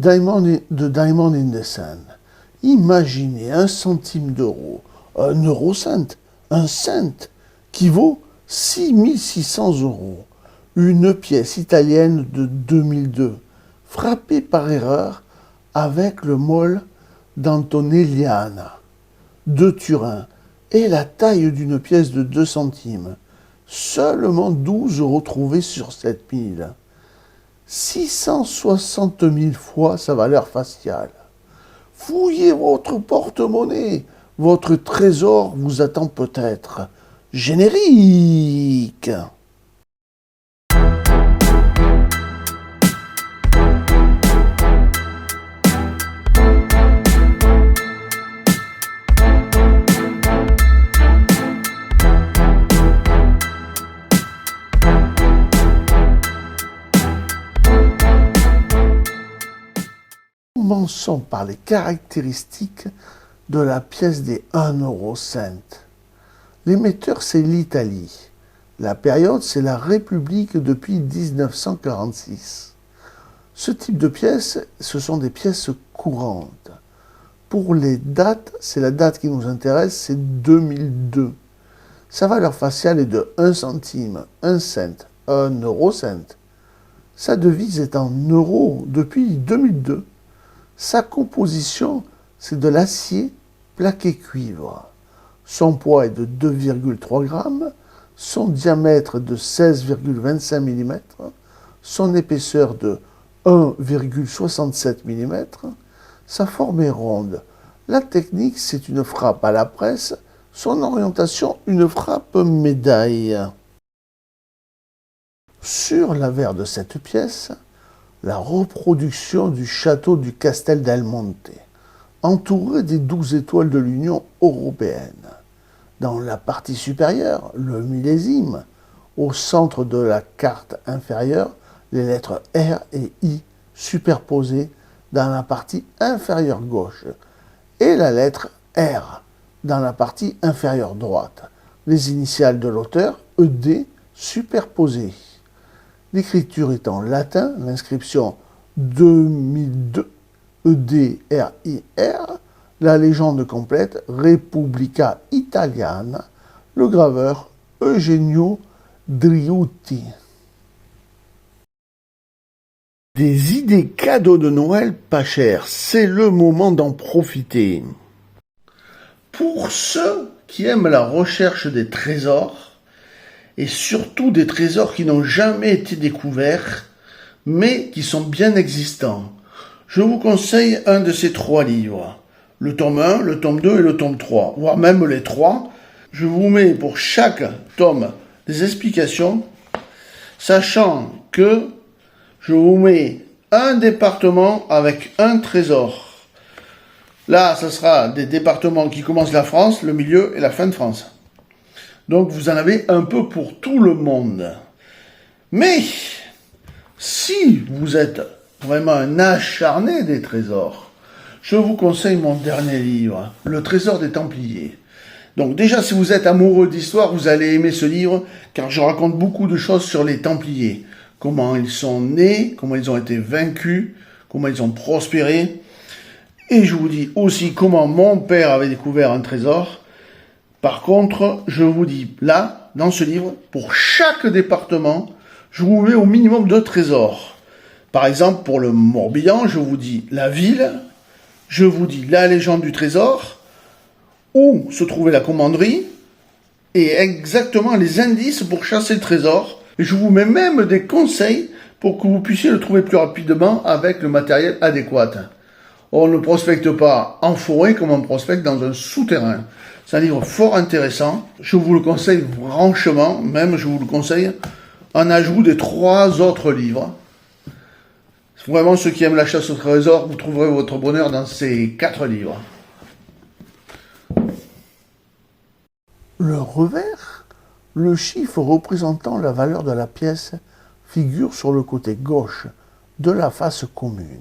de Diamond in the Sun. Imaginez 1 centime d'euro, 1 eurocent, un cent, qui vaut 6 600 €. Une pièce italienne de 2002, frappée par erreur avec le mol d'Antonelliana, de Turin, et la taille d'une pièce de 2 centimes. Seulement 12 € trouvés sur 7000. 660 000 fois sa valeur faciale. Fouillez votre porte-monnaie. Votre trésor vous attend peut-être. Générique. Commençons par les caractéristiques de la pièce des 1 eurocent. L'émetteur, c'est l'Italie. La période, c'est la République depuis 1946. Ce type de pièces, ce sont des pièces courantes. Pour les dates, c'est la date qui nous intéresse, c'est 2002. Sa valeur faciale est de 1 centime, 1 cent, 1 eurocent. Sa devise est en euros depuis 2002. Sa composition, c'est de l'acier plaqué cuivre. Son poids est de 2,3 grammes, son diamètre de 16,25 mm, son épaisseur de 1,67 mm, sa forme est ronde. La technique, c'est une frappe à la presse, son orientation, une frappe médaille. Sur l'avers de cette pièce, la reproduction du château du Castel del Monte, entouré des 12 étoiles de l'Union européenne. Dans la partie supérieure, le millésime. Au centre de la carte inférieure, les lettres R et I superposées dans la partie inférieure gauche et la lettre R dans la partie inférieure droite. Les initiales de l'auteur, ED, superposées. L'écriture est en latin, l'inscription 2002, EDRIR, la légende complète Repubblica Italiana, le graveur Eugenio Driuti. Des idées cadeaux de Noël pas chères, c'est le moment d'en profiter. Pour ceux qui aiment la recherche des trésors, et surtout des trésors qui n'ont jamais été découverts, mais qui sont bien existants, je vous conseille un de ces 3 livres. Le tome 1, le tome 2 et le tome 3, voire même les 3. Je vous mets pour chaque tome des explications, sachant que je vous mets un département avec un trésor. Là, ce sera des départements qui commencent la France, le milieu et la fin de France. Donc vous en avez un peu pour tout le monde. Mais si vous êtes vraiment un acharné des trésors, je vous conseille mon dernier livre, Le Trésor des Templiers. Donc déjà, si vous êtes amoureux d'histoire, vous allez aimer ce livre, car je raconte beaucoup de choses sur les Templiers. Comment ils sont nés, comment ils ont été vaincus, comment ils ont prospéré. Et je vous dis aussi comment mon père avait découvert un trésor. Par contre, je vous dis là, dans ce livre, pour chaque département, je vous mets au minimum 2 trésors. Par exemple, pour le Morbihan, je vous dis la ville, je vous dis la légende du trésor, où se trouvait la commanderie, et exactement les indices pour chasser le trésor. Et je vous mets même des conseils pour que vous puissiez le trouver plus rapidement avec le matériel adéquat. On ne prospecte pas en forêt comme on prospecte dans un souterrain. C'est un livre fort intéressant. Je vous le conseille franchement, même je vous le conseille en ajout des 3 autres livres. Vraiment, ceux qui aiment la chasse au trésor, vous trouverez votre bonheur dans ces 4 livres. Le revers, le chiffre représentant la valeur de la pièce, figure sur le côté gauche de la face commune.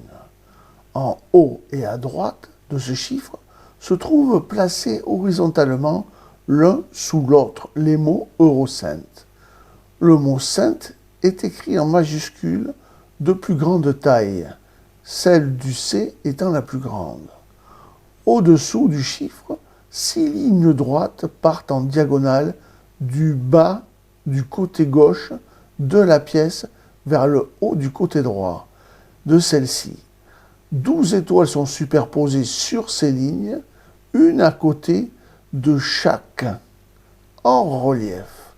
En haut et à droite de ce chiffre se trouvent placés horizontalement l'un sous l'autre les mots eurocent. Le mot cent est écrit en majuscule de plus grande taille. celle du C étant la plus grande. Au-dessous du chiffre, 6 lignes droites partent en diagonale du bas du côté gauche de la pièce vers le haut du côté droit de celle-ci. 12 étoiles sont superposées sur ces lignes, une à côté de chaque, en relief,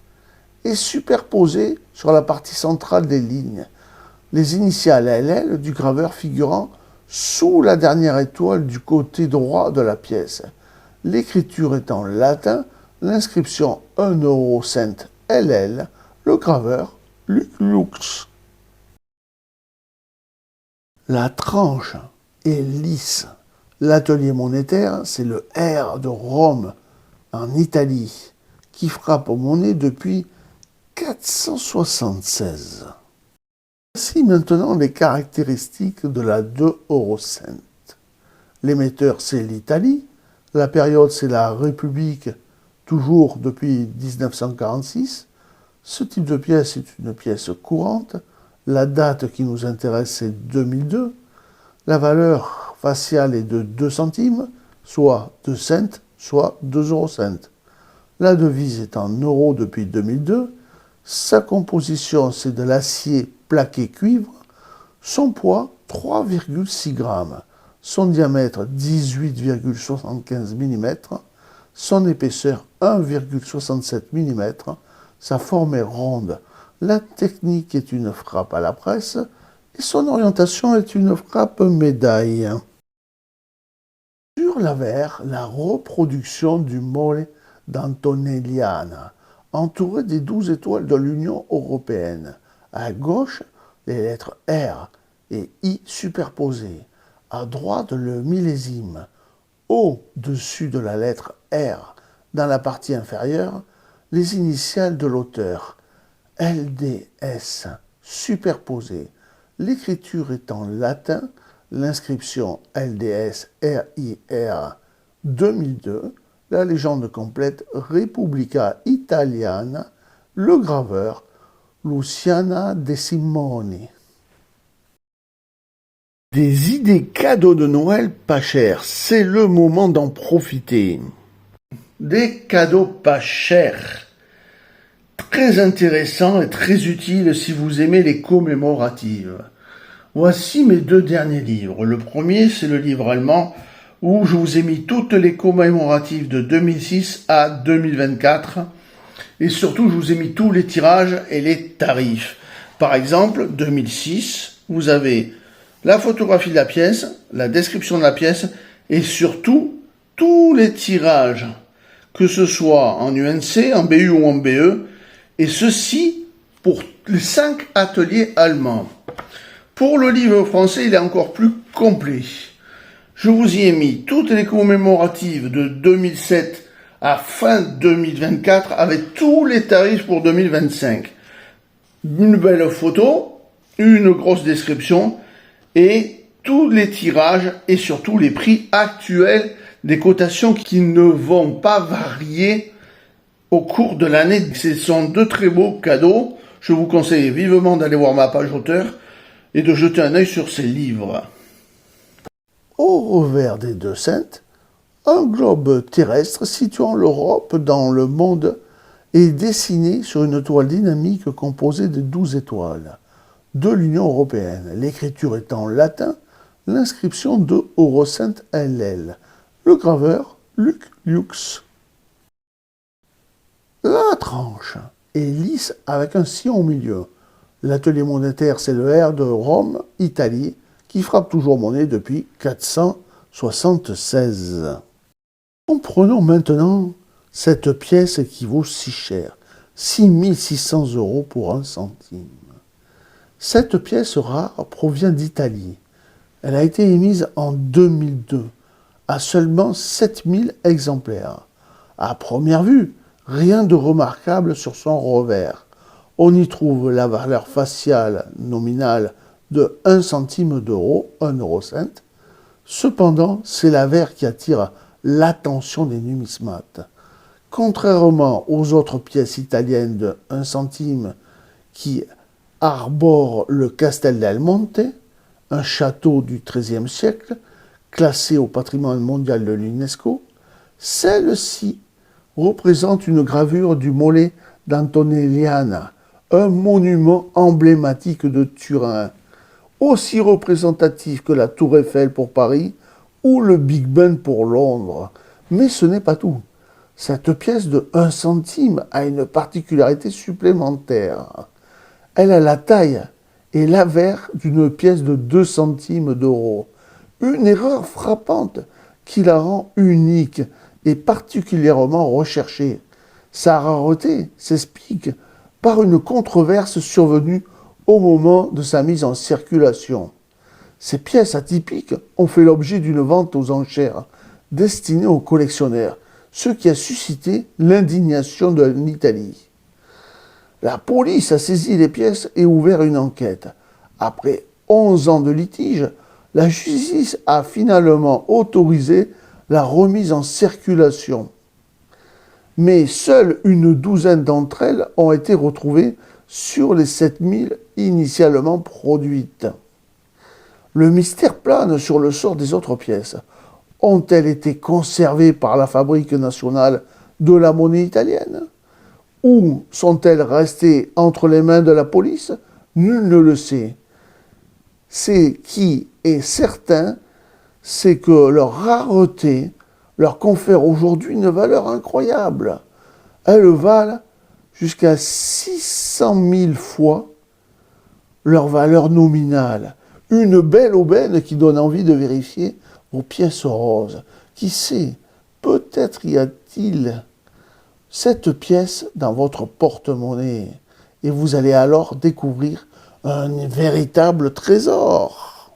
et superposées sur la partie centrale des lignes, les initiales LL du graveur figurant sous la dernière étoile du côté droit de la pièce. L'écriture est en latin, l'inscription 1 eurocent LL, le graveur Luc Lux. La tranche est lisse. L'atelier monétaire, c'est le R de Rome, en Italie, qui frappe aux monnaies depuis 476. Voici maintenant les caractéristiques de la 2 eurocent. L'émetteur, c'est l'Italie. La période, c'est la République, toujours depuis 1946. Ce type de pièce est une pièce courante. La date qui nous intéresse, c'est 2002. La valeur faciale est de 2 centimes, soit 2 cents, soit 2 eurocents. La devise est en euros depuis 2002. Sa composition, c'est de l'acier plaqué cuivre. Son poids, 3,6 grammes. Son diamètre, 18,75 mm. Son épaisseur, 1,67 mm. Sa forme est ronde. La technique est une frappe à la presse et son orientation est une frappe médaille. Sur l'avers, la reproduction du Mole d'Antonelliana, entouré des 12 étoiles de l'Union européenne. À gauche, les lettres R et I superposées. À droite, le millésime. Au-dessus de la lettre R, dans la partie inférieure, les initiales de l'auteur. LDS superposées. L'écriture est en latin, l'inscription LDS RIR 2002, la légende complète Repubblica Italiana, le graveur Luciana De Simoni. Des idées cadeaux de Noël pas chers, c'est le moment d'en profiter. Des cadeaux pas chers. Très intéressant et très utile si vous aimez les commémoratives. Voici mes 2 derniers livres. Le premier, c'est le livre allemand où je vous ai mis toutes les commémoratives de 2006 à 2024. Et surtout, je vous ai mis tous les tirages et les tarifs. Par exemple, 2006, vous avez la photographie de la pièce, la description de la pièce et surtout tous les tirages, que ce soit en UNC, en BU ou en BE, et ceci pour les 5 ateliers allemands. Pour le livre français, il est encore plus complet. Je vous y ai mis toutes les commémoratives de 2007 à fin 2024 avec tous les tarifs pour 2025. Une belle photo, une grosse description et tous les tirages et surtout les prix actuels des cotations qui ne vont pas varier au cours de l'année. Ce sont 2 très beaux cadeaux. Je vous conseille vivement d'aller voir ma page auteur et de jeter un œil sur ces livres. Au revers des 2 cents, un globe terrestre situant l'Europe dans le monde est dessiné sur une toile dynamique composée de 12 étoiles de l'Union européenne. L'écriture est en latin, l'inscription de eurocent LL. Le graveur Luc Lux. La tranche est lisse avec un sillon au milieu. L'atelier monétaire, c'est le R de Rome, Italie, qui frappe toujours monnaie depuis 476. Comprenons maintenant cette pièce qui vaut si cher, 6 600 € pour 1 centime. Cette pièce rare provient d'Italie. Elle a été émise en 2002, à seulement 7000 exemplaires. À première vue, rien de remarquable sur son revers. On y trouve la valeur faciale nominale de 1 centime d'euro, 1 eurocent. Cependant, c'est l'avers qui attire l'attention des numismates. Contrairement aux autres pièces italiennes de 1 centime qui arborent le Castel del Monte, un château du XIIIe siècle, classé au patrimoine mondial de l'UNESCO. Celle-ci représente une gravure du Mollet d'Antonelliana, un monument emblématique de Turin, aussi représentatif que la Tour Eiffel pour Paris ou le Big Ben pour Londres. Mais ce n'est pas tout. Cette pièce de 1 centime a une particularité supplémentaire. Elle a la taille et l'avers d'une pièce de 2 centimes d'euros. Une erreur frappante qui la rend unique et particulièrement recherchée. Sa rareté s'explique par une controverse survenue au moment de sa mise en circulation. Ces pièces atypiques ont fait l'objet d'une vente aux enchères destinée aux collectionneurs, ce qui a suscité l'indignation de l'Italie. La police a saisi les pièces et ouvert une enquête. Après 11 ans de litige, la justice a finalement autorisé la remise en circulation. Mais seule une douzaine d'entre elles ont été retrouvées sur les 7000 initialement produites. Le mystère plane sur le sort des autres pièces. Ont-elles été conservées par la Fabrique nationale de la monnaie italienne? Ou sont-elles restées entre les mains de la police? Nul ne le sait. Ce qui est certain, c'est que leur rareté leur confère aujourd'hui une valeur incroyable. Elles valent jusqu'à 600 000 fois leur valeur nominale. Une belle aubaine qui donne envie de vérifier vos pièces roses. Qui sait, peut-être y a-t-il cette pièce dans votre porte-monnaie et vous allez alors découvrir un véritable trésor.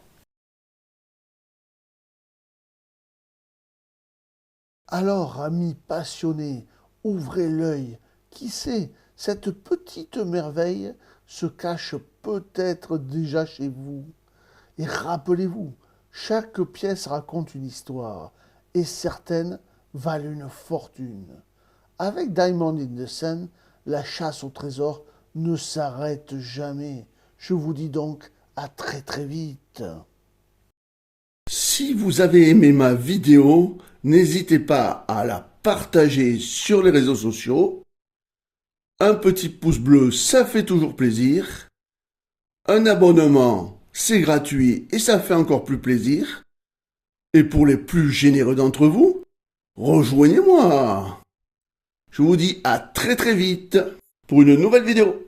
Alors, amis passionnés, ouvrez l'œil. Qui sait, cette petite merveille se cache peut-être déjà chez vous. Et rappelez-vous, chaque pièce raconte une histoire, et certaines valent une fortune. Avec Diamond in the Sun, la chasse au trésor ne s'arrête jamais. Je vous dis donc à très très vite. Si vous avez aimé ma vidéo, n'hésitez pas à la partager sur les réseaux sociaux. Un petit pouce bleu, ça fait toujours plaisir. Un abonnement, c'est gratuit et ça fait encore plus plaisir. Et pour les plus généreux d'entre vous, rejoignez-moi. Je vous dis à très très vite pour une nouvelle vidéo.